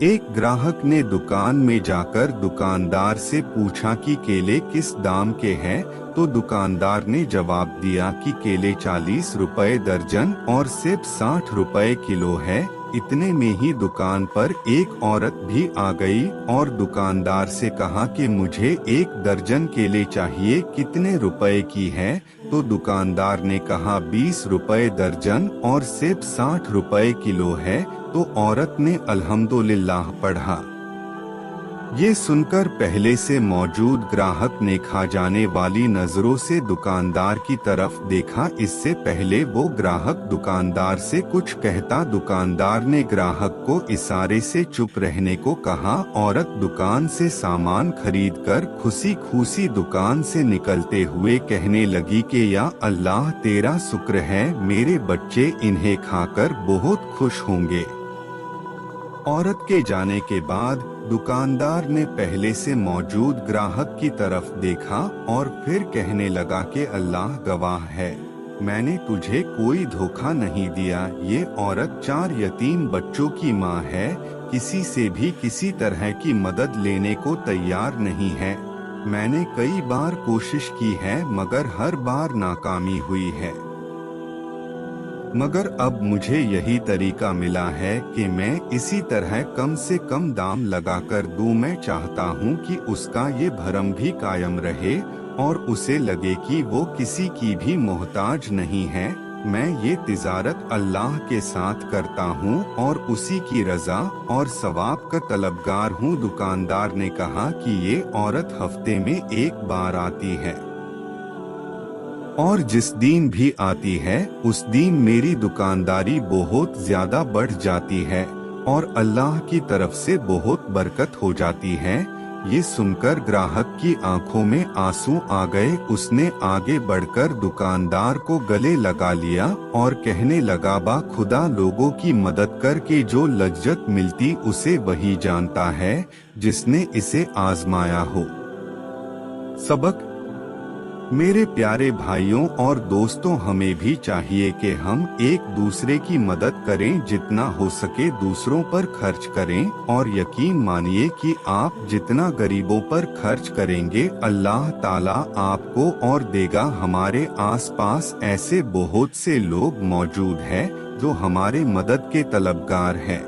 एक ग्राहक ने दुकान में जाकर दुकानदार से पूछा कि केले किस दाम के हैं, तो दुकानदार ने जवाब दिया कि केले 40 रुपए दर्जन और सेब 60 रुपए किलो है। इतने में ही दुकान पर एक औरत भी आ गई और दुकानदार से कहा कि मुझे 1 दर्जन केले चाहिए, कितने रुपए की है? तो दुकानदार ने कहा 20 रुपए दर्जन और सेब 60 रुपए किलो है। तो औरत ने अल्हम्दुलिल्लाह पढ़ा। ये सुनकर पहले से मौजूद ग्राहक ने खा जाने वाली नजरों से दुकानदार की तरफ देखा। इससे पहले वो ग्राहक दुकानदार से कुछ कहता, दुकानदार ने ग्राहक को इशारे से चुप रहने को कहा। औरत दुकान से सामान खरीदकर खुशी खुशी दुकान से निकलते हुए कहने लगी कि या अल्लाह तेरा शुक्र है, मेरे बच्चे इन्हें खाकर बहुत खुश होंगे। औरत के जाने के बाद दुकानदार ने पहले से मौजूद ग्राहक की तरफ देखा और फिर कहने लगा कि अल्लाह गवाह है, मैंने तुझे कोई धोखा नहीं दिया। ये औरत 4 यतीम बच्चों की माँ है, किसी से भी किसी तरह की मदद लेने को तैयार नहीं है। मैंने कई बार कोशिश की है मगर हर बार नाकामी हुई है, मगर अब मुझे यही तरीका मिला है कि मैं इसी तरह कम से कम दाम लगाकर दूं। मैं चाहता हूं कि उसका ये भरम भी कायम रहे और उसे लगे कि वो किसी की भी मोहताज नहीं है। मैं ये तिजारत अल्लाह के साथ करता हूं और उसी की रजा और सवाब का तलबगार हूं। दुकानदार ने कहा कि ये औरत हफ्ते में 1 बार आती है और जिस दिन भी आती है उस दिन मेरी दुकानदारी बहुत ज्यादा बढ़ जाती है और अल्लाह की तरफ से बहुत बरकत हो जाती है। ये सुनकर ग्राहक की आंखों में आंसू आ गए। उसने आगे बढ़कर दुकानदार को गले लगा लिया और कहने लगा, बा खुदा, लोगों की मदद करके जो लज्जत मिलती उसे वही जानता है जिसने इसे आजमाया हो। सबक। मेरे प्यारे भाइयों और दोस्तों, हमें भी चाहिए कि हम एक दूसरे की मदद करें, जितना हो सके दूसरों पर खर्च करें और यकीन मानिए कि आप जितना गरीबों पर खर्च करेंगे अल्लाह ताला आपको और देगा। हमारे आसपास ऐसे बहुत से लोग मौजूद हैं जो हमारे मदद के तलबगार हैं,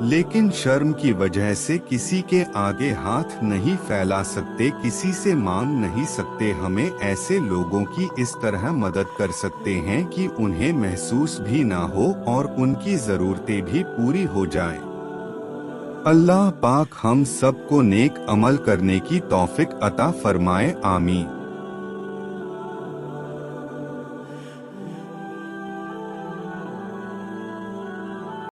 लेकिन शर्म की वजह से किसी के आगे हाथ नहीं फैला सकते, किसी से मांग नहीं सकते। हमें ऐसे लोगों की इस तरह मदद कर सकते हैं कि उन्हें महसूस भी ना हो और उनकी जरूरतें भी पूरी हो जाएं। अल्लाह पाक हम सबको नेक अमल करने की तौफीक अता फरमाए। आमीन।